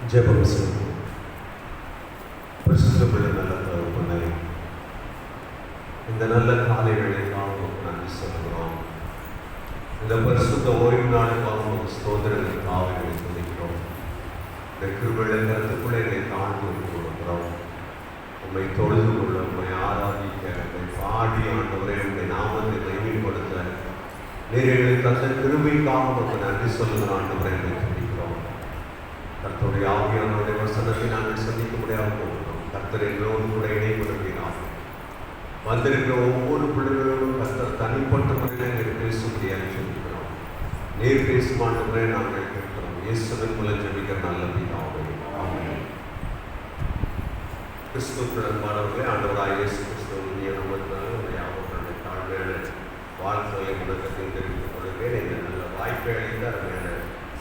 ஜெபம் செய்வோம். பரிசுத்தமுள்ள நல்ல தகப்பனே, இந்த நல்ல காலை வேளைக்காக உமக்கு நன்றி சொல்கிறோம். இந்த பரிசுத்த ஓய்வு நாளுக்காக உமக்கு ஸ்தோத்திரங்களுக்காக எங்களை துதிக்கிறோம். இந்த கிருபையுள்ள கருத்துக்குள்ளே எங்களை தாழ்ந்து கொடுக்கிறோம். உம்மை தொழுது கொள்ள, உம்மை ஆராதிக்க, உம்மை பாடி ஆண்டவரே உம்முடைய நாமத்தை மகிமைப்படுத்த நீர் எங்களை தந்த கிருபைக்காக உமக்கு நன்றி சொல்லுகிற ஆண்டவரே எங்களை துதிக்கிறோம். கர்த்தருடைய ஆவியானவருடைய வசனத்தை நாங்கள் சந்திக்க முடியாமல் போகிறோம். கர்த்தர் எங்களோடு கூட இணைப்படுத்தினார். வந்திருக்கிற ஒவ்வொரு பிள்ளைகளோடும் கர்த்தர் தனிப்பட்ட முறையில் எங்களுக்கு பேசும்படியாக சொல்லிக்கிறோம். நீர் பேசும் ஆண்டவரே நாங்கள் கேட்கிறோம். இயேசுவின் மூலம் ஜெபிக்கிற நல்ல பிதாவே, ஆமென். கிறிஸ்துவுக்குள் மாணவர்களே, ஆண்டவராக இயேசு கிறிஸ்துவின் நாமத்தினால உடைய அவர்களுடைய தாழ்மையான வாழ்க்கையை முடக்கத்தையும் தெரிவித்துக் கொள்கிறேன். இந்த நல்ல வாய்ப்பை அளித்த அருமையான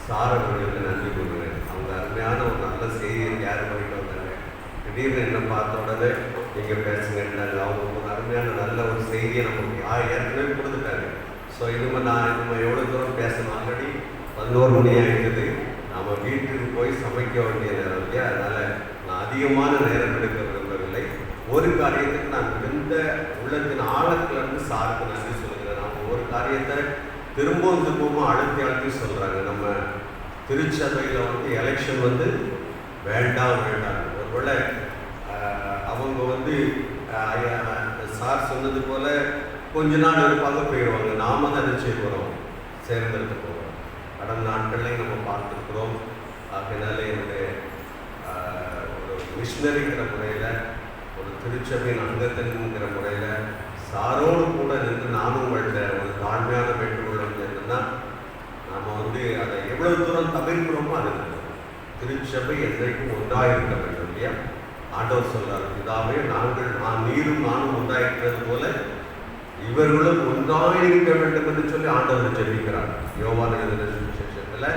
சாரவர்களுக்கு நன்றி கூறுகிறேன். அவங்க அருமையான ஒரு நல்ல செய்தியை யார் பண்ணிட்டு வந்தாங்க. திடீர்னு என்ன பார்த்த உடனே நீங்கள் பேசுங்கன்றாங்க. அவங்க ஒரு அருமையான நல்ல ஒரு செய்தியை நமக்கு ஏற்கனவே கொடுத்துட்டாங்க. ஸோ நம்ம எவ்வளோ தூரம் பேசணும்? ஆல்ரெடி 11 மணி ஆகிடுது. நம்ம வீட்டுக்கு போய் சமைக்க வேண்டிய நேரம் இல்லையா? அதனால் நான் அதிகமான நேரம் எடுக்க விரும்பவில்லை. ஒரு காரியத்துக்கு நான் எந்த உள்ளத்தின் ஆழத்திலிருந்து சாருக்கு நன்றி சொல்லுகிறேன். நம்ம ஒரு காரியத்தை திரும்பவும் அழுத்தி சொல்கிறாங்க. நம்ம திருச்சபையில் எலெக்ஷன் வேண்டாம். ஒருவேளை அவங்க சார் சொன்னது போல் கொஞ்ச நாள் இருப்பாங்க, போயிடுவாங்க. நாம தான் என்ன செய்ய போகிறோம்? சேர்ந்தெடுத்து போகிறோம். கடந்த நாட்கள்லையும் நம்ம பார்த்துருக்குறோம். அதனால என்னுடைய ஒரு மிஷினரிங்கிற முறையில், ஒரு திருச்சபையின் அங்கத்தின்கிற முறையில் சாரோடு கூட நின்று நானும் உங்கள்கிட்ட ஒரு தாழ்மையான வேண்டுகோள் என்னன்னா, நாம் அதை எவ்வளவு தூரம் தவிர்க்கிறோமோ அது திருச்சபை என்றைக்கும் ஒன்றாக இருக்க வேண்டும் இல்லையா? ஆண்டவர் சொல்றார், இதாவே நீரும் நானும் ஒன்றாயிருக்கிறது போல இவர்களும் ஒன்றாக இருக்க வேண்டும் என்று சொல்லி ஆண்டவர் ஜெபிக்கிறார். யோவான் எழுதின சுவிசேஷத்தில்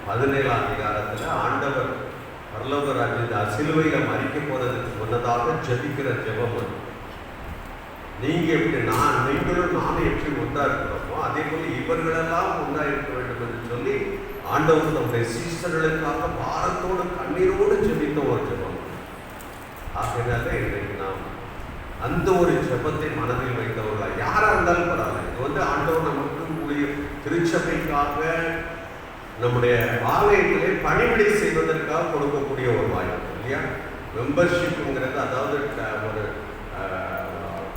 17ஆம் அதிகாரத்தில் ஆண்டவர் பரலோக ராஜ்யத்தை சிலுவையில் மறிக்க போறதுக்கு முன்னதாக ஜெபிக்கிற ஜெபம். நீங்க எப்படி நீங்களும் நானும் எப்படி ஒன்றா இருக்கிறோமோ அதே போல இவர்களெல்லாம் ஒன்றா இருக்க வேண்டும் என்று சொல்லி ஆண்டவர் நம்முடைய சீசர்களுக்காக பாரத்தோடு கண்ணீரோடு ஜெபித்த ஒரு ஜெபம். ஆகையினால இன்றைக்கு நாம் அந்த ஒரு ஜெபத்தை மனதில் வைத்தவர்களாக யாராக இருந்தாலும் பரவாயில்லை. இது ஆண்டவர் நமக்கு கூடிய திருச்சபைக்காக நம்முடைய ஆலயத்திலே பணிவிடை செய்வதற்காக கொடுக்கக்கூடிய ஒரு வாய்ப்பு இல்லையா? மெம்பர்ஷிப்புங்கிறது, அதாவது ஒரு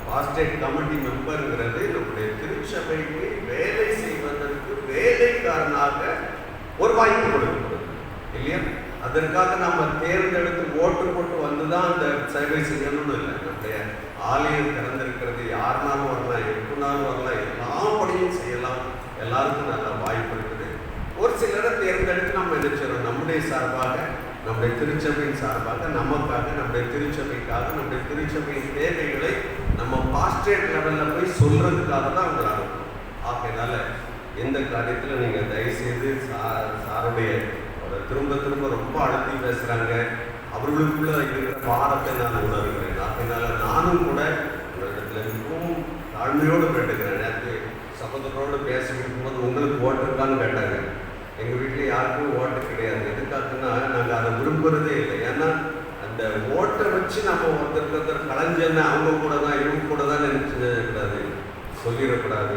பாஸ்டேட் கமிட்டி மெம்பருங்கிறது நம்முடைய திருச்சபைக்கு வேலை செய்வதற்கு வேலைக்காரனாக ஒரு வாய்ப்பு கொடுக்கப்படுது இல்லையா? அதற்காக நம்ம தேர்ந்தெடுத்து ஓட்டு போட்டு வந்துதான் அந்த சேவை செய்யணும்னு இல்லை. நம்முடைய ஆலயம் திறந்திருக்கிறது, யாருனாலும் வரலாம், எப்படினாலும் வரலாம், எல்லா பணியும் செய்யலாம். எல்லாருக்கும் நல்ல வாய்ப்பு இருக்குது. ஒரு சிலரை தேர்ந்தெடுத்து நம்ம என்ன செய்யறோம்? நம்முடைய சார்பாக, நம்முடைய திருச்சபையின் சார்பாக, நமக்காக, நம்முடைய திருச்சபைக்காக, நம்முடைய திருச்சபையின் தேவைகளை நம்ம பாஸ்டேட் லெவலில் போய் சொல்றதுக்காக தான் அவங்க அனுப்பணும். ஆகையினால எந்த காரியத்தில் நீங்கள் தயவுசெய்து சாருடைய திரும்ப ரொம்ப அழுத்தி பேசுகிறாங்க, அவர்களுக்குள்ள இருக்கிற பாரத்தை நான் உணர்கிறேன். ஆகையினால நானும் கூட உங்களிடத்துல மிகவும் தாழ்மையோடு கேட்டுக்கிறேன். நேற்று சகோதரரோடு பேசிக்கிட்டு போது உங்களுக்கு ஓட்டு இருக்கான்னு கேட்டாங்க. எங்கள் வீட்டில் யாருக்கும் ஓட்டு கிடையாது. எதுக்காகன்னா நாங்கள் அதை விரும்புகிறதே இல்லை. ஏன்னா அந்த ஓட்டை வச்சு நம்ம ஒருத்தர் கலைஞ்சன்னா அவங்க கூட தான் இவங்க கூட தான் நினைச்சிடக்கூடாது, சொல்லிடக்கூடாது.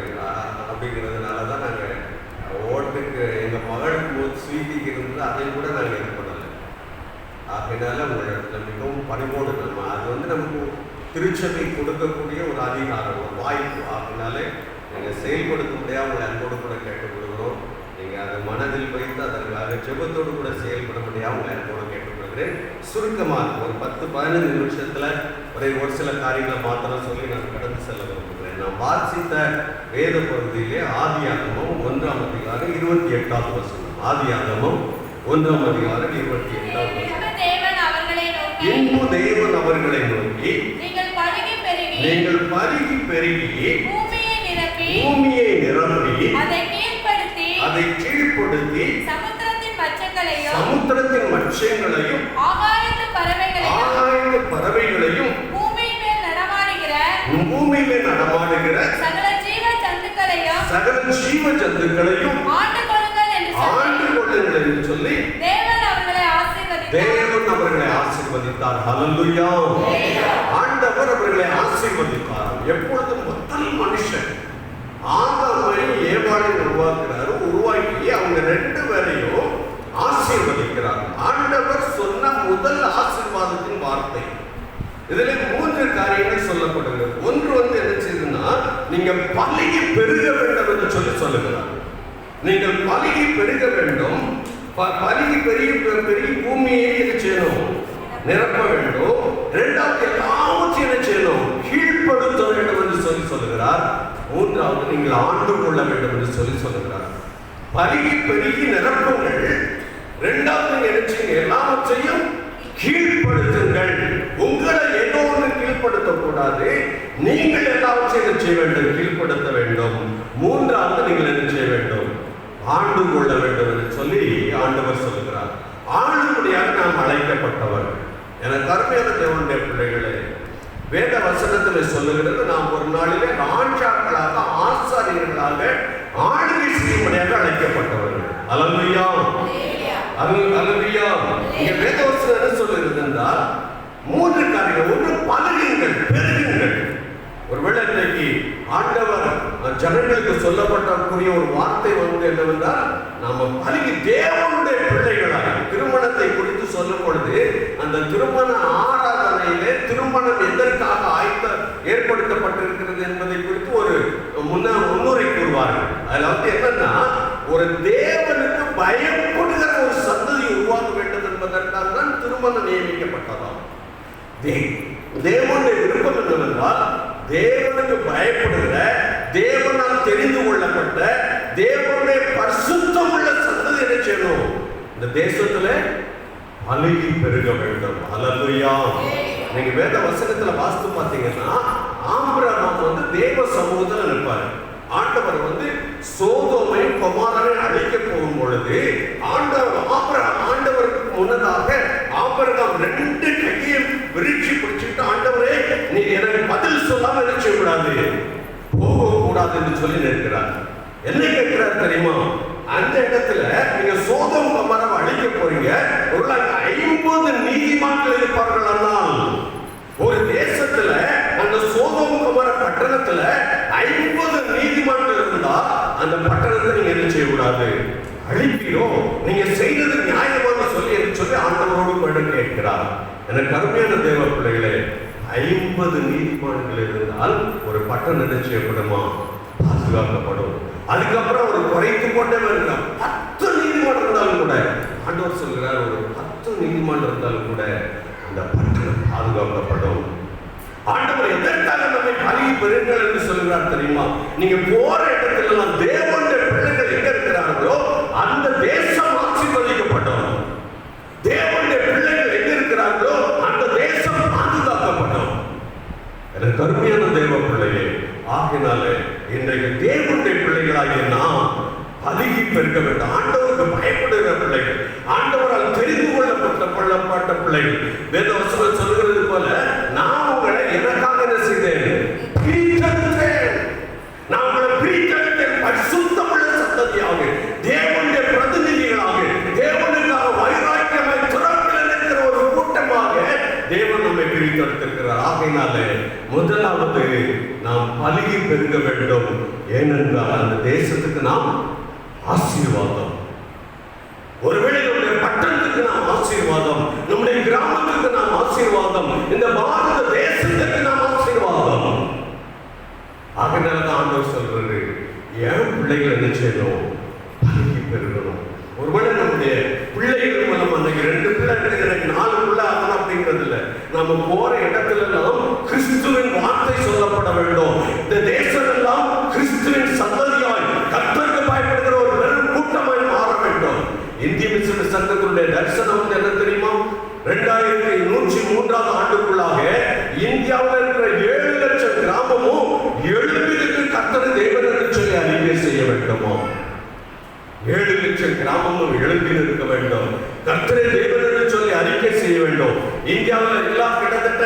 அப்படிங்கிறதுனால தான் நாங்கள் ஓட்டுக்கு எங்கள் மகளுக்கு போது ஸ்வீட்டிக்கு இருந்தது, அதையும் கூட நாங்கள் இது பண்ணலை. ஆகையினால உங்களிடத்துல மிகவும் பணிவோடு அது நமக்கு திருச்சபை கொடுக்கக்கூடிய ஒரு அதிகாரம், ஒரு வாய்ப்பு. ஆகையினால நீங்கள் செயல்படுத்த முடியாது உங்களை அன்போடு கூட கேட்டுக்கொள்கிறோம். நீங்கள் அதை மனதில் வைத்து அதற்காக ஜெபத்தோடு கூட செயல்பட முடியாது உங்களை அன்போடு கேட்டுக்கொள்கிறேன். சுருக்கமாக ஒரு 10-15 நிமிஷத்தில் ஒரு சில காரியங்களை மாத்திரம் சொல்லி நான் கடந்து செல்ல விரும்புகிறேன். நான் வாசித்த வேத பகுதியிலே ஆதியாகமம் 1ஆம் அதிகாரம் 28வது வசனம். ஆதியாகமம் 1ஆம் அதிகாரம் 28வது வசனம். பின்பு தேவன் அவர்களை நோக்கி, நீங்கள் பருகி பெருகி பூமியை நிரப்பி அதை கீழ்ப்படுத்தி சமுத்திரத்தின் மச்சங்களையும் ஆகாயத்து பறவைகளையும் பூமியிலே நடமாடுகிற சகல ஜீவ ஜந்துக்களையும் ஆண்டு கொள்ளுங்கள் என்று சொல்லி தேவன் அவர்களை ஆசீர்வதித்தார். தேவன் அவர்களை ஆசீர்வதித்தார். ஹல்லேலூயா. ஆண்டவர் அவர்களை ஆசீர்வதித்தார். எப்பொழுதும் முதல் மனுஷன் ஆதாமை ஏவாளை உருவாக்குறாரு. உருவாக்கி அவங்க 2 பேரையும் ஆசீர்வதிக்கிறார். ஆண்டவர் சொன்ன முதல் ஆசீர்வாதத்தின் வார்த்தை. இதுல 3 காரியங்கள் சொல்லப்படுகிறது. ஒன்று என்ன செய்யுதுன்னா, நீங்க பலுகி பெருக வேண்டும் என்று சொல்லுகிறார். நீங்கள் பலுகி பெருக வேண்டும். பலுகி பெருகி பூமியை என்ன செய்யணும்? நிரப்ப வேண்டும். 2வது எல்லாவற்றையும் என்ன செய்யணும்? கீழ்ப்படுத்த வேண்டும் என்று சொல்லுகிறார். 3வது நீங்கள் ஆண்டு கொள்ள வேண்டும் என்று சொல்லுகிறார். பலுகி பெருகி நிரப்புங்கள். 2வது நீங்க என்ன செய்யுங்க? எல்லாவற்றையும் கீழ்ப்படுத்துங்கள். உங்களை ஏதோ ஒன்று கீழ்ப்படுத்தக்கூடாது. நீங்கள் எல்லாவற்றையும் செய்ய வேண்டும், கீழ்ப்படுத்த வேண்டும். 3வது நீங்கள் என்ன செய்ய வேண்டும்? ஆண்டு கொள்ள வேண்டும் என்று சொல்லி ஆண்டவர் சொல்லுகிறார். ஆளுபடியாக நாம் அழைக்கப்பட்டவர். என கருமையான தேவனுடைய பிள்ளைகளே, வேத வசனத்தில் சொல்லுகிறது, நாம் ஒரு நாளிலே ராஜாக்களாக, ஆசாரியர்களாக, ஆளுகை செய்யும்படியாக அழைக்கப்பட்டவர்கள். அல்லேலூயா. அல்லேலூயா. இங்க வேத வசனம் என்ன சொல்லுகிறது என்றால், 3 காரியங்கள். ஒன்று, பலுகுங்கள், பெருகுங்கள். ஒருவேளை இன்றைக்கு ஆண்டவர் ஜனங்களுக்கு சொல்லப்படக்கூடிய ஒரு வார்த்தை என்னவென்றால், நாம பலுகி தேவனுடைய பிள்ளைகளாக திருமணத்தை குறித்து சொல்லும் பொழுது, அந்த திருமண ஆராதனையிலே திருமணம் எதற்காக ஏற்படுத்தப்பட்டிருக்கிறது என்பதை குறித்து ஒரு முன்னுரை கூறுவார்கள். அதுல என்னன்னா, ஒரு தேவனுக்கு பயப்படுகிற ஒரு சந்ததி உருவாக வேண்டும் என்பதற்காக தான் திருமணம் நியமிக்கப்பட்டதாம். தேவனுடைய விருப்பம் என்னவென்றால், தேவனுக்கு பயப்படுகிற, தேவனால் தெரிந்து கொள்ளப்பட்ட, தேவனுடைய பரிசுத்தம் உள்ள சந்ததி என்ன செய்யணும்? இந்த தேசத்துல பலுகி பெருக வேண்டும். அல்லேலூயா. நீங்க வேத வசனத்துல வாசித்து பார்த்தீங்கன்னா, ஆபிரகாம் தேவ சமூகத்துல நிற்பாரு. ஆண்டவர் சோதோமை கொமாரை அழிக்க போகும் பொழுது ஆண்டவருக்கு முன்னதாக ஆபிரகாம் 2 கையையும் விரிச்சி பிடிச்சிட்டு, ஆண்டவரே நீ எனக்கு பதில் சொல்லாம என்ன செய்யக்கூடாது, போகக்கூடாது என்று சொல்லி நிற்கிறார். என்ன கேட்கிறார் தெரியுமா? அந்த இடத்துல நீங்க சோதோம் கொமாரை அழிக்க போறீங்க, ஒரு 50 நீதிமான்கள் இருப்பார்கள். ஆனால் ஒரு தேசத்துல அந்த சோதோம் கொமாரை பட்டணத்துல 50 நீதிமான்கள் இருந்தா அந்த பட்டணத்தை நீங்க என்ன செய்யக்கூடாது, அழிப்பீரும். நீங்க செய்தது நியாயமாக சொல்லி ஆண்டவரோடு கேட்கிறார். எனக்கு அருமையான தேவ பிள்ளைகளே, 50 நீதிமான்கள் இருந்தால் ஒரு பட்டணம் என்ன செய்யப்படுமா? பாதுகாக்கப்படும். அதுக்கப்புறம் ஒரு குறைத்து கொண்டே வருகிறார். 10 நீதிமான் இருந்தாலும் கூட ஆண்டவர் சொல்கிறார், ஒரு 10 நீதிமான் இருந்தாலும் கூட அந்த பட்டணம் பாதுகாக்கப்படும். ஆண்டவர் எதற்காக நம்மை பலுகி பெறுங்கள் என்று சொல்கிறார் தெரியுமா? நீங்க போற இடத்துல தேவனுடைய பிள்ளைகள் எங்க இருக்கிறார்களோ அந்த தேசம் ஆசீர்வதிக்கப்படும். தேவனுடைய பிள்ளைகள் எங்க இருக்கிறார்களோ அந்த தேசம் பாதுகாக்கப்படும். எனக்கு கருமையான தேவ பிள்ளையே, ஆகினாலே இன்றைக்கு தேவனுடைய பிள்ளைகளாகிய நாம் பலுகி பெருக்க வேண்டும். ஆண்டவருக்கு பயப்படுகிற பிள்ளைகள், ஆண்டவரால் தெரிந்து கொள்ளப்பட்ட பிள்ளைகள். வேத வசனம் சொல்கிறது போல, நான் உங்களை எனக்காக என்ன செய்தேன்? பிரித்தெடுத்தேன். நான் உங்களை பிரித்தெடுத்தேன். பரிசுத்தமுள்ள சந்ததியாக, தேவனுடைய பிரதிநிதிகளாக, தேவனுக்காக வைராக்கியமாய் துறப்பில் இருக்கிற ஒரு கூட்டமாக தேவன் நம்மை பிரித்தெடுத்திருக்கிறார். ஆகையினாலே முதலாவது நாம் பலுகி பெருக வேண்டும். ஏனென்றால் அந்த தேசத்துக்கு நாம் ஆசீர்வாதம். ஒருவேளை நம்முடைய பட்டணத்துக்கு நாம் ஆசீர்வாதம், நம்முடைய கிராமத்துக்கு நாம் ஆசீர்வாதம், இந்த பாரத தேசத்துக்கு நாம் ஆசீர்வாதம். ஆகையினால ஆண்டவர் சொல்றது, என் பிள்ளைகள் என்ன செய்யணும்? பலுகி பெருகணும். ஒருவேளை நம்முடைய பிள்ளைகள் மூலம் அன்றைக்கு 2 பிள்ளை எனக்கு 4 பிள்ளை ஆகணும் அப்படிங்கிறது இல்லை. நம்ம போற இடத்துல எல்லாம் கிறிஸ்துவின் வார்த்தை சொல்லப்பட வேண்டும். இந்த தேசம் எல்லாம் கிறிஸ்துவின் சந்ததியாய் கர்த்தருக்கு பயப்படுகிற ஒரு பெரும் கூட்டமாய் மாற வேண்டும். இந்திய மிஷனரி சங்கத்தினுடைய தரிசனம் என்ன தெரியுமா? 2103ஆம் ஆண்டுக்குள்ளாக இந்தியாவில் இருக்கிற 7 லட்சம் கிராமமும் எழுப்பிற்கு கர்த்தரை தேவன் என்று சொல்லி அறிக்கை செய்ய வேண்டுமோ? 7 லட்சம் கிராமமும் எழுப்பி இருக்க வேண்டும். கர்த்தரை தேவன் என்று சொல்லி அறிக்கை செய்ய வேண்டும். இந்தியாவில் எல்லா கிட்டத்தட்ட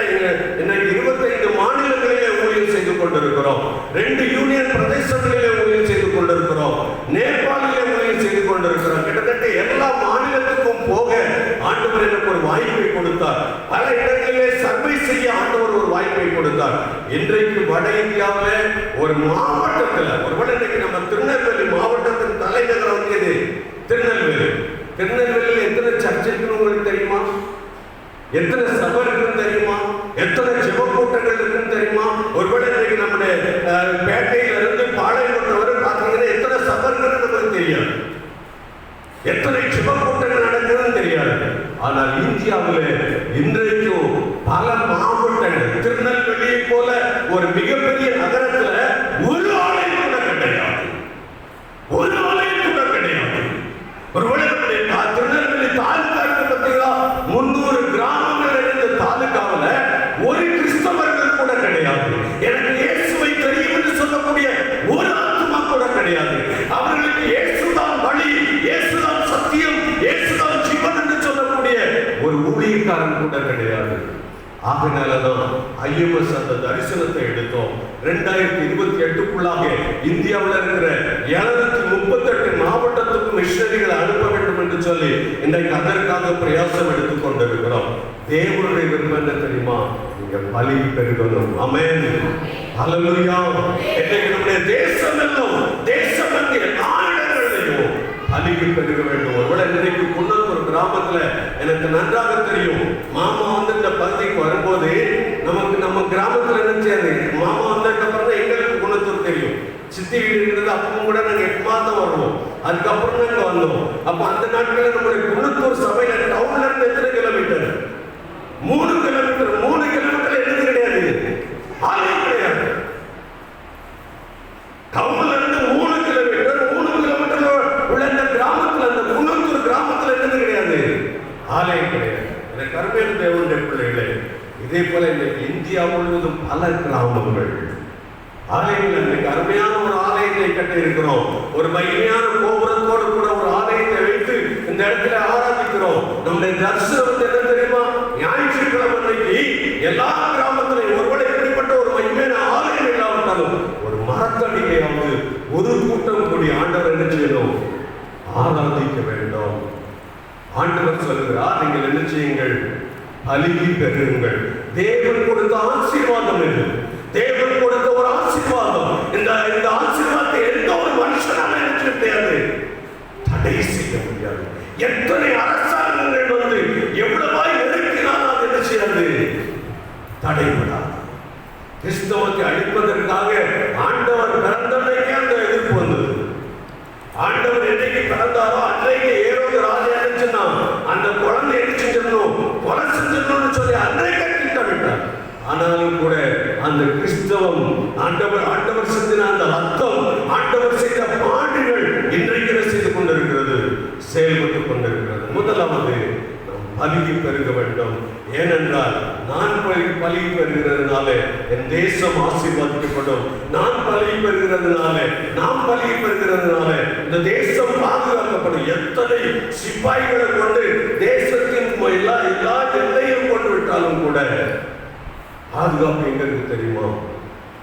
இன்னைக்கு 25 மாநிலங்களிலே ஊழியம் செய்து கொண்டிருக்கிறோம். 2 யூனியன் பிரதேசங்களிலே ஊழியம் செய்து கொண்டிருக்கிறோம். நேபாளிலே ஊழியம் செய்து கொண்டிருக்கிறோம். கிட்டத்தட்ட எல்லா மாநிலத்துக்கும் போக ஆண்டவர் எனக்கு ஒரு வாய்ப்பை கொடுத்தார். பல இடங்களிலே சர்வை செய்ய ஆண்டவர் ஒரு வாய்ப்பை கொடுத்தார். இன்றைக்கு வட இந்தியாவில் ஒரு மாவட்டத்தில், ஒருவேளை இன்னைக்கு நம்ம திருநெல்வேலி மாவட்டத்தின் தலைநகரம் வந்து எது? திருநெல்வேலி. திருநெல்வேலியில் எத்தனை சர்ச்சை இருக்குன்னு உங்களுக்கு தெரியுமா? எத்தனை சபை இருக்குன்னு தெரியுமா? எத்தனை ஜெப கூட்டங்கள் இருக்குன்னு தெரியுமா? ஒருவேளை இன்னைக்கு நம்முடைய பேட்டையில இருந்து பாளையங்கோட்டை வரை பார்த்தீங்கன்னா எத்தனை சபை இருக்குன்னு நமக்கு தெரியாது, எத்தனை ஜெப கூட்டங்கள் நடக்குதுன்னு தெரியாது. ஆனால் இந்தியாவில் இன்றைக்கும் பல மாவட்டங்கள், திருநெல்வேலியை போல ஒரு மிகப்பெரிய நகரத்துல ஒரு ஆலயம் கூட கிடையாது, ஒரு ஆலயம் கூட கிடையாது. ஒருவேளை திருநெல்வேலி தாலுகா பார்த்தீங்களா, 300 கிராமங்கள் இருந்த தாலுகாவில் ஒரு கிறிஸ்தவர்கள் கூட கிடையாது. எனக்கு இயேசுவை தெரியும் என்று சொல்லக்கூடிய ஒரு ஆத்மா கூட கிடையாது. அவர்களுக்கு இயேசுதான் வழி, இயேசுதான் சத்தியம், இயேசுதான் ஜீவன் என்று சொல்லக்கூடிய ஒரு ஊழியக்காரன் கூட கிடையாது. ஆகையாலதான் IMS அந்த தரிசனத்தை எடுத்தோம். 2028க்குள்ளாக இந்தியாவில் இருக்கிற 738 மாவட்டத்துக்கு மிஷனரிகளை அனுப்ப வேண்டும் என்று சொல்லி இன்றைக்கு அதற்காக பிரயாசம் எடுத்துக் கொண்டிருக்கிறோம். தேவனுடைய விருப்பம் என்ன தெரியுமா? நீங்க பலி பெருகணும். ஆமென், ஹல்லேலூயா. இன்னைக்கு நம்முடைய தேசம் எல்லாம், தேசம் வந்து எல்லா இடங்களிலும் பலிக்கு பெருக வேண்டும். ஒருவேளை இன்னைக்கு குன்னத்தூர் கிராமத்துல எனக்கு நன்றாக தெரியும், மாமா வந்து இந்த பகுதிக்கு வரும்போது நமக்கு நம்ம கிராமத்துல என்ன செய்யாது, மாமா வந்ததுக்கு அப்புறம் தான் எங்களுக்கு குன்னத்தூர் தெரியும். சித்தி வீடு இருந்தது, அப்பவும் கூட நாங்க 8 மாதம் வருவோம், அதுக்கப்புறம் நாங்க வந்தோம். அப்ப அந்த நாட்களில் நம்முடைய குன்னத்தூர் சபையில டவுன்ல இருந்து எத்தனை கிலோமீட்டர்? 3 கிலோமீட்டர். 3 கிலோமீட்டர் எதுவும் கிடையாது, ஆலயம் கிடையாது. டவுன்ல இருந்து 3 கிலோமீட்டர், 3 கிலோமீட்டர்ல உள்ள இந்த கிராமத்துல, அந்த குன்னத்தூர் கிராமத்துல எதுவும் கிடையாது, ஆலயம் கிடையாது. எனக்கு அருமையான தேவனுடைய பிள்ளைகளே, இதே போல இன்னைக்கு இந்தியா முழுவதும் பல கிராமங்கள் ஆலயங்கள். இன்னைக்கு அருமையான ஒரு ஆலயத்தை கட்டி இருக்கிறோம். ஒரு மகிமையான கோபுரத்தோடு கூட ஒரு ஆலயத்தை வைத்து இந்த இடத்துல ஆராதிக்கிறோம். நம்முடைய தரிசனம் வந்து என்ன தெரியுமா? ஞாயிற்றுக்கிழமை அன்னைக்கு எல்லா கிராமத்திலையும் ஒருவேளை இப்படிப்பட்ட ஒரு மகிமையான ஆலயம் இல்லாவிட்டாலும் ஒரு மரத்தடிக்கையாவது ஒரு கூட்டம் கூடி ஆண்டவர் என்ன செய்யணும்? ஆராதிக்க வேண்டும். ஆண்டவர் சொல்கிறார், நீங்கள் என்ன செய்யுங்கள்? பலியை பெறுங்கள். தேவன் கொடுத்த ஆசீர்வாதம் இது, தேவன் கொடுத்த ஒரு ஆசீர்வாதம். இந்த ஆசீர்வாதத்தை எந்த ஒரு மனுஷனால நினைக்க முடியாது, தடை செய்ய முடியாது. எத்தனை அரசாங்கங்கள் வந்து எவ்வளவாய் நெருக்கினால் அது என்ன செய்யாது? தடைபடாது. கிறிஸ்தவத்தை அழிப்பதற்காக ஆண்டவர் பிறந்தன்னைக்கே அந்த எதிர்ப்பு வந்தது. ஆண்டவர் என்னைக்கு பிறந்தாரோ அன்றைக்கு ஏரோது ராஜா நினைச்சுன்னா அந்த குழந்தை என்ன செஞ்சிடணும், கொலை செஞ்சிடணும்னு சொல்லி அன்றைக்கு திட்டமிட்டார். ஆனாலும் கூட அந்த கிறிஸ்தவம், ஆண்டவர் சிந்தின அந்த ரத்தம், ஆண்டவர் செய்த பாடுகள் இன்றைக்கு செய்து கொண்டிருக்கிறது, செயல்பட்டுக் கொண்டிருக்கிறது. முதலாவது பலியை பெருக வேண்டும். ஏனென்றால் நான் பலியை பெறுகிறதுனால என் தேசம் ஆசீர்வதிக்கப்படும். நான் பலியை பெறுகிறதுனால, நாம் பலியை பெறுகிறதுனால இந்த தேசம் பாதுகாக்கப்படும். எத்தனை சிப்பாய்களை கொண்டு தேசத்தின் எல்லா எல்லையும் கொண்டு விட்டாலும் கூட பாதுகாப்பு எங்களுக்கு தெரியுமா?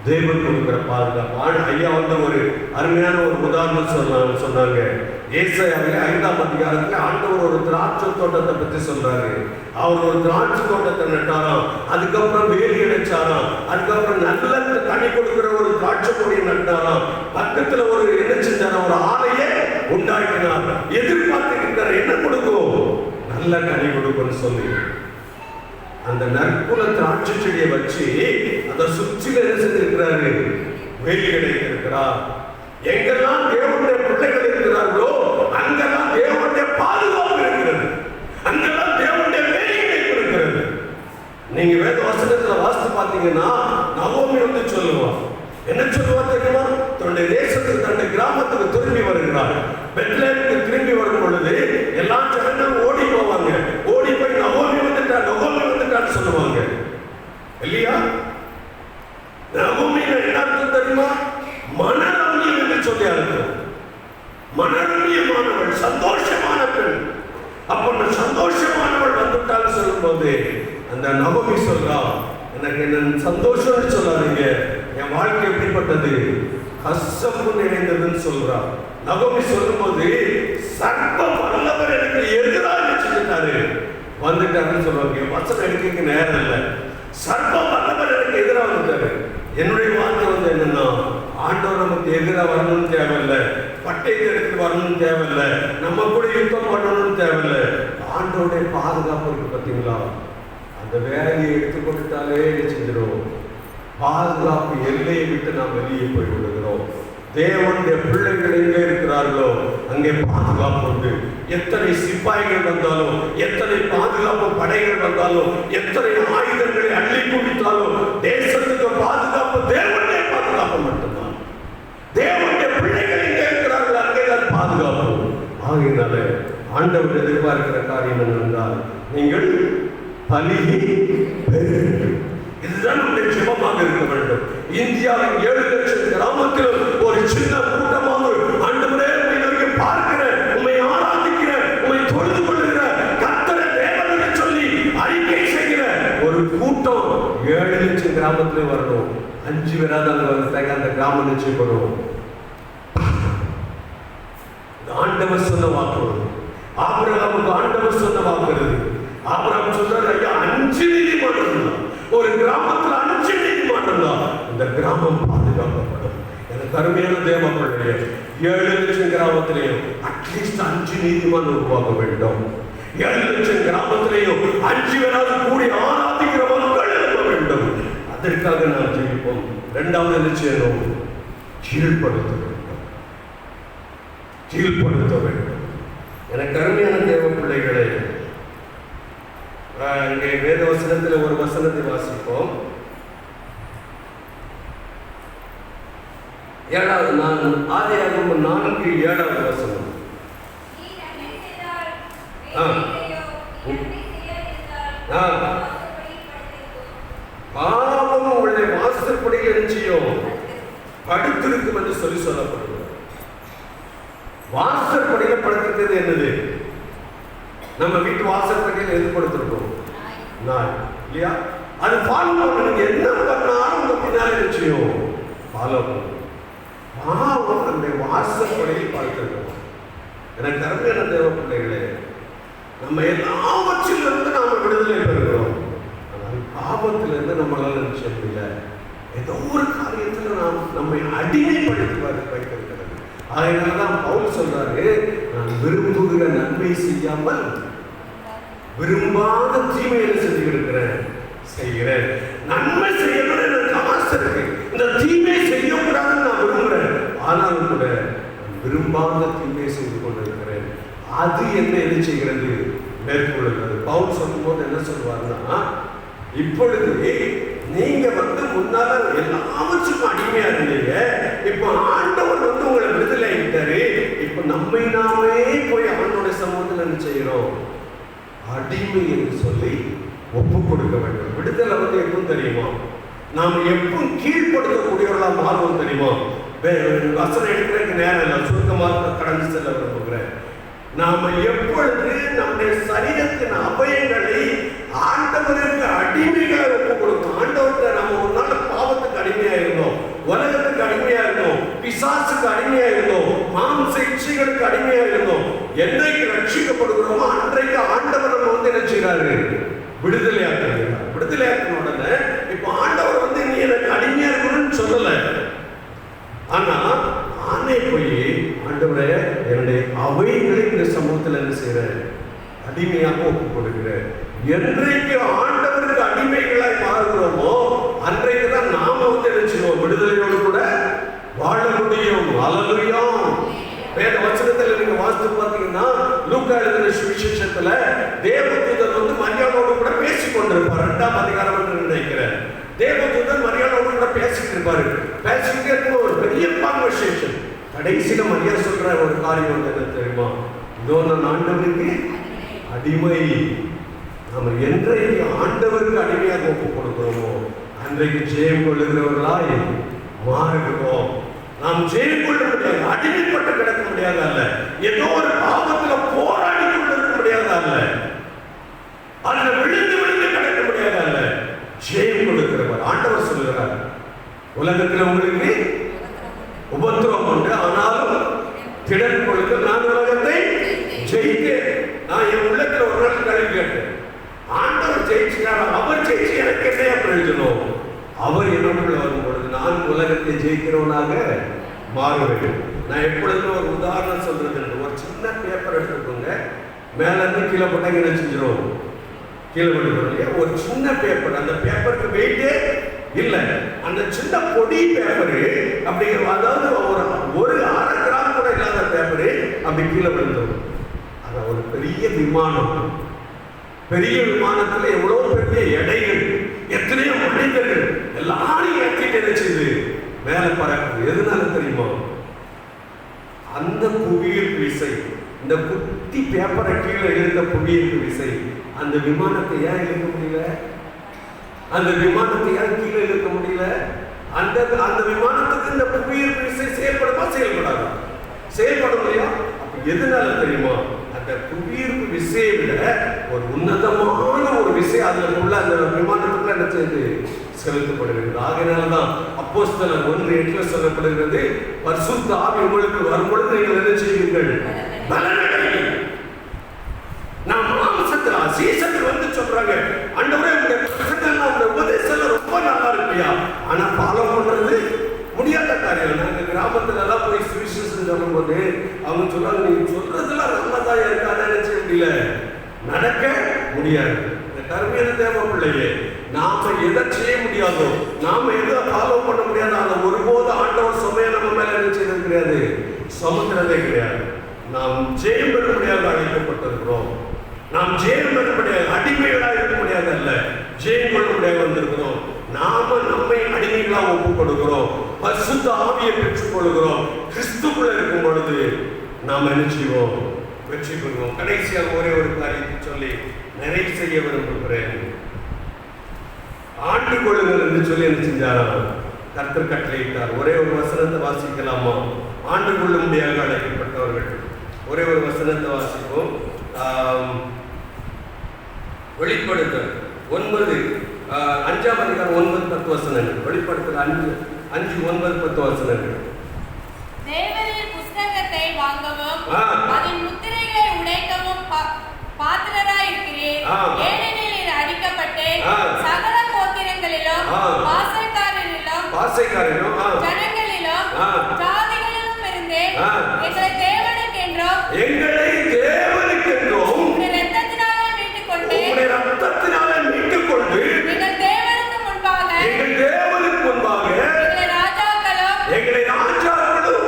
தேவன் கொடுக்கிற பாதுகாப்பு. ஐயா வந்து ஒரு அருமையான ஒரு உதாரணம் சொன்னாங்க. ஏசாயாவிலே 5ஆம் அதிகாரத்தில் ஆண்டவர் ஒரு திராட்சை தோட்டத்தை பற்றி சொல்றாரு. அவர் ஒரு திராட்சை தோட்டத்தை நட்டாராம், அதுக்கப்புறம் வேலி அடைச்சாராம், அதுக்கப்புறம் நல்ல கனி கொடுக்கிற ஒரு திராட்சை கொடியை நட்டாராம், பக்கத்துல ஒரு என்ன செஞ்சாராம், ஒரு ஆலையை உண்டாக்கினார். எதிர்பார்த்து இருக்கிற என்ன கொடுக்கும்? நல்ல கனி கொடுக்கும்னு சொல்லி அந்த நற்குல திராட்சை செடியை வச்சு அதை சுற்றில என்ன செஞ்சிருக்கிறாரு? வேலி அடைத்திருக்கிறார். எங்கெல்லாம் தேவனுடைய பிள்ளைகள் இருக்கிறார்களோ அங்கெல்லாம் தேவனுடைய பாதுகாப்பு இருக்கிறது, அங்கெல்லாம் தேவனுடைய வேலைகளை இருக்கிறது. நீங்க வேத வசனத்துல வாசித்து பார்த்தீங்கன்னா நவோமி வந்து சொல்லுவார். என்ன சொல்லுவா தெரியுமா? தன்னுடைய தேசத்துக்கு, தன்னுடைய கிராமத்துக்கு திரும்பி வருகிறார். பெத்லேஹேமுக்கு திரும்பி வரும் பொழுது எல்லா ஜனங்களும் ஓடி போவாங்க. ஓடி போய் நவோமி வந்துட்டான்னு சொல்லுவாங்க இல்லையா? நவோமி என்ன அர்த்தம் தெரியுமா? மனரம்யம் என்று சொல்லி அர்த்தம். மனரம்யமானவள், சந்தோஷமான பெண். அப்ப சந்தோஷமானவள் வந்துட்டான்னு சொல்லும் போது அந்த நவோமி சொல்றா, எனக்கு என்ன சந்தோஷம்னு சொல்லாதீங்க, என் வாழ்க்கை எப்படிப்பட்டது, கஷ்டம் நிறைந்ததுன்னு சொல்றா. நவோமி சொல்லும் போது சர்ப்ப வல்லவர் எனக்கு எதிராக செஞ்சுட்டாரு, வந்துட்டாருன்னு சொல்லுவாங்க. வசனம் எடுக்க நேரம் இல்லை. சர்வ வல்லவர் எனக்கு எதிராக வந்துட்டாரு. என்னுடைய வார்த்தை வந்து என்னன்னா, ஆண்டவர் நமக்கு எதிராக வரணும்னு தேவையில்லை, பட்டயத்தை எடுத்துட்டு வரணும்னு தேவையில்லை, நம்ம கூட யுத்தம் பண்ணணும்னு தேவையில்லை. ஆண்டோடைய பாதுகாப்பு இருக்கு பார்த்தீங்களா? அந்த வேலையை எடுத்துக்கொண்டுட்டாலே செஞ்சிடும். பாதுகாப்பு எல்லையை விட்டு நாம் வெளியே போய் விடுகிறோம். தேவனுடைய பிள்ளைகள் எங்கே இருக்கிறார்களோ அங்கே பாதுகாப்பு உண்டு. எத்தனை சிப்பாய்கள் வந்தாலும், எத்தனை பாதுகாப்பு படைகள் வந்தாலும், எத்தனை ஆயுதங்களை அள்ளி குவித்தாலும், தேசத்துக்கு பாதுகாப்பு தேவனுடைய பாதுகாப்பு மட்டும்தான். தேவனுடைய பிள்ளைகள் எங்கே இருக்கிறார்கள் அங்கேதான் பாதுகாப்பு. ஆகையினால ஆண்டவர் எதிர்பார்க்கிற காரியம் என்னென்றால், நீங்கள் பலியை பெறுங்கள். இதுதான் நம்முடைய ஜெபமாக இருக்க வேண்டும். இந்தியாவின் 7 லட்சம் கிராமத்தில் ஒரு சின்ன கூட்டமாக ஆண்டவரே உம்மை நோக்கி பார்க்கிறேன், உம்மை ஆராதிக்கிறேன், உம்மை தொழுது கொள்கிறேன், கர்த்தரே தேவன் என்று சொல்லி அறிக்கை செய்கிற ஒரு கூட்டம் 7 லட்சம் கிராமத்திலே வரணும். 5 பேராக அந்த கிராமம் நிச்சயப்படும். ஆண்டவர் சொன்ன வாக்கு. ஆபிரகாமுக்கு ஆண்டவர் சொன்ன வாக்கு. ஆபிரகாம் சொல்றாரு, ஐயா 5 நீதிமன்றம் தான், ஒரு கிராமத்தில் 5 நீதிமன்றம் தான், இந்த கிராமம் பாதுகாக்கப்படும். எனக்கு அருமையான தேவ பிள்ளையே, 7 லட்சம் கிராமத்திலேயும் அட்லீஸ்ட் 5 நீதிமன்றம் உருவாக்க வேண்டும். 7 லட்சம் கிராமத்திலேயும் 5 பேராவது கூடி ஆராதிக்கிற மக்கள் இருக்க வேண்டும். அதற்காக நாம் ஜெயிப்போம். 2வது என்ன செய்யணும்? கீழ்ப்படுத்த வேண்டும். கீழ்ப்படுத்த வேண்டும். எனக்கு அருமையான தேவ பிள்ளைகளே, இங்கே வேத வசனத்தில் ஒரு வசனத்தை வாசிப்போம். 7வது ஆதியாகமம் 4:7 வசனம். பாவம் உங்களுடைய வாசற்படி நிச்சயம் படுத்திருக்கும் என்று சொல்லப்படுகிறது. வாசற்படியில படுத்திருக்கிறது என்னது? நம்ம வீட்டு வாசற்படியில் எது படுத்திருக்கோம்? நாய் இல்லையா? அது ஃபாலோ பண்ணுங்க. என்ன பண்ணாலும் உங்க பின்னாலே நிச்சயம் ஃபாலோ பண்ணுங்க. பாவம் நம்முடைய வாசற்படியில் படுத்திருக்கோம். எனக்கு அருமையான தேவ பிள்ளைகளே, நம்ம எல்லாவற்றிலிருந்து நாம விடுதலை பெறுகிறோம். ஆனால் பாவத்திலிருந்து நம்மளால நிச்சயம் இல்லை. ஏதோ ஒரு காரியத்தில் நாம் நம்மை அடிமைப்படுத்தி வைத்திருக்கிறது. அதனாலதான் பவுல் சொல்றாரு, நான் விரும்புகிற நன்மை செய்யாமல் விரும்பாத தீமையை செய்கிறேன். நன்மை செய்யணும்னு எனக்கு ஆசை இருக்கு, இந்த தீமை செய்யக்கூடாதுன்னு நான் விரும்புகிறேன், ஆனாலும் கூட விரும்பாத தீமையை செய்து கொண்டிருக்கிறேன். அது என்ன செய்கிறது? மேற்கொள்கிறது. பவுல் சொல்லும் போது என்ன சொல்லுவாருன்னா, இப்பொழுது நீங்க முன்னால எல்லாவற்றுக்கும் அடிமையா இருந்தீங்க, இப்ப ஆண்டவர் உங்களை விடுதலை ஆகிட்டாரு. இப்ப நம்மை நாமே போய் அவனுடைய சமூகத்தில் என்ன செய்யறோம்? அடிமை என்று சொல்லி ஒப்பு கொடுக்க வேண்டும். விடுதலை எப்பவும் தெரியுமா? நாம் எப்பவும் கீழ்ப்படுத்தக்கூடியவர்களா மாறுவோம் தெரியுமா? வசனம் எடுக்கிறதுக்கு நேரம் இல்லை, சுருக்கமாக கடந்து செல்ல விரும்புகிறேன். நாம எப்பொழுது நம்முடைய சரீரத்தின் அபயங்களை ஆண்டவருக்கு அடிமைகளை ஒப்பு கொடுக்கும். ஆண்டவர்கிட்ட நம்ம ஒரு நாள் பாவத்துக்கு அடிமையா இருந்தோம், உலகத்துக்கு அடிமையா இருந்தோம், பிசாசுக்கு அடிமையா இருந்தோம், மாம்ச இச்சைகளுக்கு அடிமையா இருந்தோம். என்றைக்கு ரட்சிக்கப்படுகிறோமோ அன்றைக்கு ஆண்டவர் நம்ம என்ன செய்யறாரு? விடுதலையாக்குறார். விடுதலையாக்கின உடனே இப்ப ஆண்டவர் நீ எனக்கு அடிமையா இருக்கணும்னு சொல்லல, ஆனா நானே போய் ஆண்டவரே என்னுடைய அவைகளை இந்த சமூகத்தில் என்ன செய்யறேன்? அடிமையாக ஒப்பு கொடுக்கிறேன். என்றைக்கு ஆண்டவருக்கு அடிமைகளாய் மாறுகிறோமோ அன்றைக்கு தான் நாம என்ன செய்வோம்? விடுதலையோடு கூட வாழ முடியும். அல்லேலூயா. வேத வசனத்துல நீங்க வாசித்து பார்த்தீங்கன்னா, லூக்கா எழுதின சுவிசேஷத்துல தேவதூதன் மரியாளோடு கூட பேசிக் கொண்டிருப்பார். 2ஆம் அதிகாரம் என்று நினைக்கிறேன். தேவதூதன் மரியாளோடு கூட பேசிட்டு இருப்பாரு. பேசிக்கிட்டே இருக்கும் ஒரு பெரிய கான்வர்சேஷன். கடைசியில மரியா சொல்ற ஒரு காரியம் என்ன தெரியுமா? இதோ நான் ஆண்டவருக்கு அடிமை. நம்ம என்றைக்கு ஆண்டவருக்கு அடிமையாக ஒப்பு கொடுக்கிறோமோ அன்றைக்கு ஜெயம் கொள்ளுகிறவர்களாய் மாறுகிறோம். நாம் ஜெயம் கொள்ள முடியாது, அடிமைப்பட்டு கிடக்க முடியாது அல்ல, ஏதோ ஒரு பாவத்துல போராடி கொண்டிருக்க முடியாது அல்ல, அதுல விழுந்து விழுந்து கிடக்க முடியாது அல்ல, ஜெயம் கொடுக்கிறவர் ஆண்டவர் சொல்லுகிறார். உலகத்தில் உங்களுக்கு உபத்திரவம் உண்டு, ஆனாலும் திடன் கொள்ளுங்கள், நான் உலகத்தை ஜெயித்தேன். நான் என் உள்ளத்துல ஒரு நாள் கேள்வி கேட்டேன், அவர் எனக்குள்ள வரும் பொழுது நான் உலகத்தை ஜெயிக்கிறவனாக மாறுவேன். நான் எப்பொழுதுமே ஒரு உதாரணம் சொல்றது, ஒரு சின்ன பேப்பர் எடுத்துக்கோங்க, மேல இருந்து கீழே போட்டாங்க என்ன செஞ்சிடும், கீழே விழுந்துடும் இல்லையா? ஒரு சின்ன பேப்பர், அந்த பேப்பருக்கு வெயிட்டே இல்லை, அந்த சின்ன பொடி பேப்பரு அப்படிங்கிற, அதாவது ஒரு 1/2 கிராம் கூட இல்லாத பேப்பரு அப்படி கீழே விழுந்துடும். அதான் ஒரு பெரிய விமானம், பெரிய விமானத்துல எவ்வளவு பெரிய எடைகள், எத்தனையோ மனிதர்கள் எல்லாரும் ஏற்றிட்டு என்ன செய்யுது, மேல பறக்குது. எதுனால தெரியுமா? அந்த புவியீர்ப்பு விசை, இந்த குட்டி பேப்பரை கீழே இழுத்த புவியீர்ப்பு விசை அந்த விமானத்தை ஏன் இழுக்க முடியல? அந்த விமானத்தை ஏன் கீழே இழுக்க முடியல? அந்த விமானத்துக்கு இந்த புவியீர்ப்பு விசை செயல்படுமா செயல்படாதா? செயல்படும் இல்லையா? எதனால தெரியுமா? அந்த புவியீர்ப்பு விசையை விட ஒரு உன்னதமான ஒரு விசை அதுக்குள்ள அந்த விமானத்துக்குள்ள என்ன செய்து செலுத்தப்படுகிறது. ஆகையினால்தான் அப்போஸ்தலர் 1:8 சொல்லப்படுகிறது, பரிசுத்த ஆவி உங்களுக்கு வரும்பொழுது நீங்கள் என்ன செய்வீர்கள்? பலனடைவீர்கள். நான் மாம்சத்துல சீசத்தில் வந்து சொல்றாங்க, ஆண்டவரே உங்க பிரசங்கெல்லாம் உங்க உபதேசம் ரொம்ப நல்லா இருக்கியா, ஆனா ஃபாலோ பண்றது முடியாத காரியம். நாங்க கிராமத்துல எல்லாம் போய் சுவிசேஷம் சொல்லும் போது அவங்க சொல்றாங்க, நீங்க சொல்றதெல்லாம் நல்லதான் இருக்காது, நினைச்ச முடியல, நடக்க முடியாது. இந்த கருமையான தேவ பிள்ளையே, நாம எதை செய்ய முடியாதோ, நாம எதை ஃபாலோ பண்ண முடியாதோ அதை ஒருபோது ஆண்டவர் சுமையை நம்ம மேல என்ன செய்யறது கிடையாது, சுமக்கிறதே கிடையாது. நாம் ஜெயம் பெற முடியாது அழைக்கப்பட்டிருக்கிறோம். நாம் ஜெயம் பெற முடியாது, அடிமைகளாக இருக்க முடியாது அல்ல, ஜெயம் கொள்ள முடியாது வந்திருக்கிறோம். நாம நம்மை அடிமைகளாக ஒப்புக் கொடுக்கிறோம், பரிசுத்த ஆவியை பெற்றுக் கொள்கிறோம். கிறிஸ்துக்குள்ள இருக்கும் பொழுது நாம் என்ன செய்வோம்? வெற்றி பெறுவோம். கடைசியாக ஒரே ஒரு காரியத்தை சொல்லி நிறைவு செய்ய விரும்புகிறேன். ஆண்டு கொள்ளுங்கள் என்று சொல்லி என்ன செஞ்சாராம்? கர்த்தர் கட்டளையிட்டார். ஒரே ஒரு வசனத்தை வாசிக்கலாமா? ஆண்டு கொள்ளும்படியாக அழைக்கப்பட்டவர்கள் ஒரே ஒரு வசனத்தை வாசிப்போம். வெளிப்படுத்தல் 9 5ஆம் அதிகாரம் 9-10 வசனங்கள். வெளிப்படுத்தல் 5:9-10 வசனங்கள். தேவரீர் புஸ்தகத்தை வாங்கவும் அதன் முத்திரைகளை உடைக்கவும் பாத்திரராய் இருக்கிறீர். ஏனெனில் இது அடிக்கப்பட்டு சகல கோத்திரங்களிலும் பாசைக்காரரிலும் ஜனங்களிலும் ஜாதிகளிலும் இருந்து எங்களை தேவனுக்கென்றும் உம்முடைய இரத்தத்தினாலே மீட்டுக் கொண்டு எங்கள் தேவனுக்கு முன்பாக எங்களை ராஜாக்களும்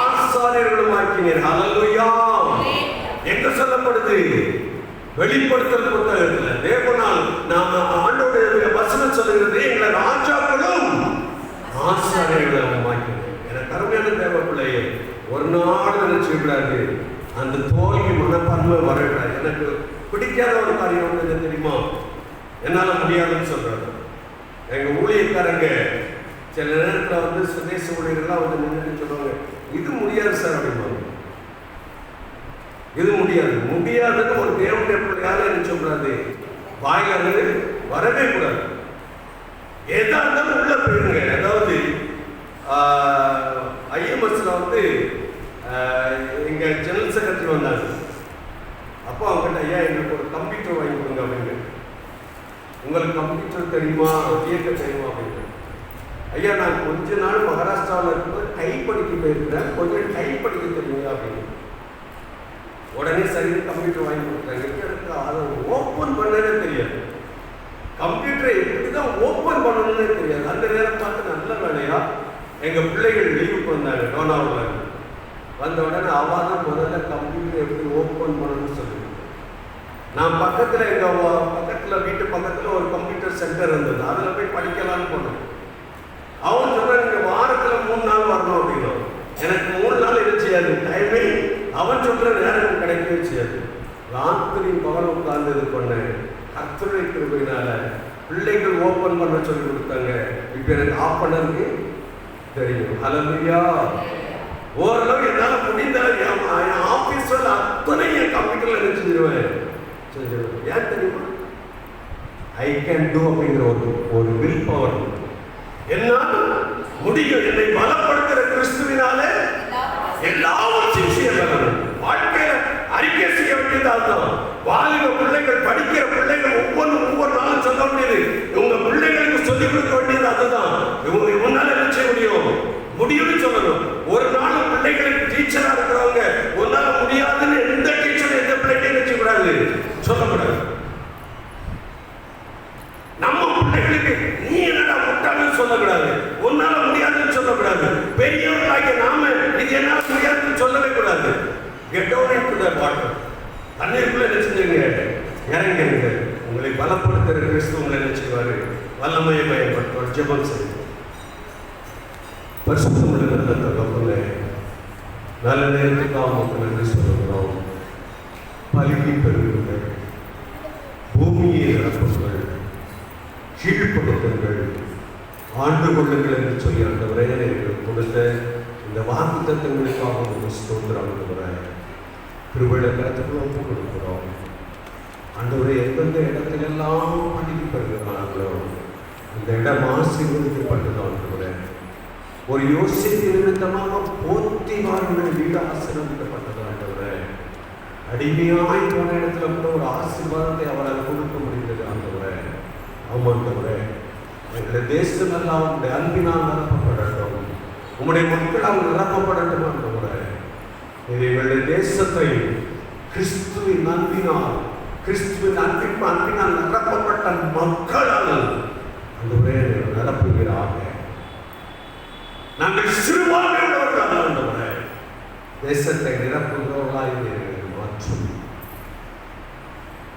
ஆசாரியர்களும் ஆக்கினீர். ஹல்லேலூயா. எங்க சொல்லப்படுது? வெளிப்படுத்தல் புத்தகத்துல தேவனால் நாம ஆண்டவருடைய வசனம் சொல்லுகிறது, எங்களை ராஜாக்களும் ஆசாரியர்களும் ஆக்கினீர். எனக்கு அருமையான தேவ பிள்ளையே, ஒரு நாள் நினைச்சுக்கூடாது, அந்த தோல்வி மனப்பான்மை வரக்கூடாது. எனக்கு பிடிக்காத ஒரு காரியம் என்ன தெரியுமா? என்னால முடியாதுன்னு சொல்றாங்க. எங்க ஊழியக்காரங்க சில நேரத்தில் வந்து சுதேச ஊழியர்கள்லாம் வந்து நின்றுட்டு சொல்லுவாங்க, இது முடியாது சார் அப்படிம்பாங்க. இது முடியாதுன்னு ஒரு தேவனுடைய பிள்ளையால என்ன சொல்லக்கூடாது, வாயில இருந்து வரவே கூடாது. எதா இருந்தாலும் உள்ள போயிருங்க. அதாவது ஐஎம்எஸ்ல வந்து எங்க ஜெனரல் செக்ரட்டரி வந்தாங்க. அப்போ அவங்ககிட்ட, ஐயா எங்களுக்கு ஒரு கம்ப்யூட்டர் வாங்கி கொடுங்க அப்படின்னு. உங்களுக்கு கம்ப்யூட்டர் தெரியுமா, இயக்க தெரியுமா அப்படின்னு. ஐயா நான் கொஞ்ச நாள் மகாராஷ்டிராவில் இருக்கும்போது டைப் படிக்க போயிருக்கிறேன், கொஞ்சம் டைப் படிக்க தெரியுங்களா அப்படின்னு. உடனே சரி கம்ப்யூட்டர் வாங்கி கொடுத்தாங்க. எனக்கு அதை ஓப்பன் பண்ணவே தெரியாது, கம்ப்யூட்டரை எப்படி தான் ஓப்பன் பண்ணணும்னே தெரியாது. அந்த நேரம் பார்த்து நல்ல வேலையா எங்கள் பிள்ளைகள் லீவுக்கு வந்தாங்க டோனாவில். வந்த உடனே அவள் தான் முதல்ல கம்ப்யூட்டர் எப்படி ஓப்பன் பண்ணணும்னு சொல்லி, நான் பக்கத்தில் எங்கள் பக்கத்தில் வீட்டு பக்கத்தில் ஒரு கம்ப்யூட்டர் சென்டர் இருந்தது, அதில் போய் படிக்கலான்னு போனேன். அவன் சொல்கிறான், நீங்கள் வாரத்தில் 3 நாள் வரணும் அப்படின்னா. எனக்கு 3 நாள் என்ன செய்யாது, டைமே அவன் சொல்கிற நேரம் கிடைக்கவே செய்யாது. ராத்திரி பகல் உட்கார்ந்து இது பண்ணேன். கர்த்தருடைய கிருபையினால பிள்ளைகள் ஓப்பன் பண்ண சொல்லி கொடுத்தாங்க. இப்போ எனக்கு ஆஃப் பண்ணருக்கு தெரியும். ஹல்லேலூயா. ஓரளவு என்னால் முடிந்தால் என் ஆஃபீஸில் அத்தனை என் கம்ப்யூட்டரில் என்ன செஞ்சிருவேன். ஏன் தெரியுமா? ஐ கேன் டூ அப்படிங்கிற ஒரு வில் பவர் என்னால் முடியும். என்னை பலப்படுத்துகிற கிறிஸ்துவினால எல்லாவற்றையும் செய்யலாம். வாழ்க்கையில அறிக்கை செய்ய வேண்டியதால் தான். வாலிப பிள்ளைகள், படிக்கிற பிள்ளைகள் ஒவ்வொரு நாளும் சொல்ல முடியாது. உங்க பிள்ளைகளுக்கு சொல்லி சொல்லக்கூடாது. நம்ம பிள்ளைகளுக்கு நீ என்னடா முட்டாள்னு சொல்லக்கூடாது, உன்னால முடியாதுன்னு சொல்லக்கூடாது. பெரியவர்களாகிய நாம இது என்னால முடியாதுன்னு சொல்லவே கூடாது. Get down into the water. தண்ணீருக்குள்ள என்ன செஞ்சுங்க, இறங்கிருங்க. உங்களை பலப்படுத்துகிற கிறிஸ்து உங்களை என்ன செய்வாரு, வல்லமையை பயன்படுத்துவார். ஜெபம் செய்யுங்க. பரிசுத்தமுள்ள நல்ல தகப்பனே, நல்ல நேரத்துக்காக உங்களுக்கு நன்றி சொல்லுகிறோம். பலுகி பெறுங்கள், பூமியை நிரப்புங்கள், கீழ்ப்படுத்துங்கள், ஆண்டு கொள்ளுங்கள் என்று சொல்லி அந்த விரைவில் கொடுத்த இந்த வாக்குத்தத்தங்களுக்காக ஒரு ஸ்தோத்திரம் கொடுக்கிறேன். திருவிழா கருத்துக்களை ஒப்புக் கொடுக்கிறோம். ஆண்டவரை எந்தெந்த இடத்திலெல்லாம் பலுகி பெறுகிறார்களோ அந்த இடம் ஆசீர்வதிக்கப்பட்டது. ஒரு யோசிப்பு நிமித்தமாக போத்திமார்கள் வீடு ஆசீர்வதிக்கப்பட்டது. ஆண்டவரே, அடிமையாய் போன இடத்துல கூட ஒரு ஆசீர்வாதத்தை அவரால் கொடுக்க முடிந்தது. ஆண்டவரே, ஆமாண்டவரே, எங்களுடைய தேசம் எல்லாம் உங்களுடைய அன்பினால் நிரப்பப்படட்டும், உங்களுடைய மக்களால் நிரப்பப்படட்டும். ஆண்டவரே, எங்களுடைய தேசத்தை கிறிஸ்துவின் அன்பினால் நிரப்பப்பட்ட மக்களால் ஆண்டவரே நிரப்புகிறாக. நாங்கள் சிறுபான்மையுள்ளவர்களாக ஆண்டவரே தேசத்தை நிரப்புகிறவர்களாய் மாற்றும்.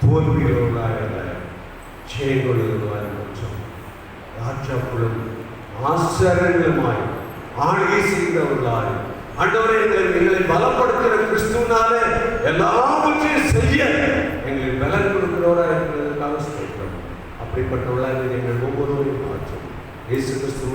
தோல்வியுள்ளவர்களாய் அல்ல, ஜெயங்கொள்ளுவர்களாய் மாற்றும். ராஜாக்களும் ஆச்சரியங்களுமாய் ஆளுகை செய்தவர்களாய் ஆண்டவரே எங்களை பலப்படுத்துகிற கிறிஸ்துவனால எல்லாவற்றையும் செய்ய எங்களை பலன் கொடுக்கிறவரா இருக்கிறதுக்காக சொல்கிறோம். அப்படிப்பட்டவர்களாக எங்கள் ஒவ்வொருவரையும் மாற்றும். இயேசு கிறிஸ்து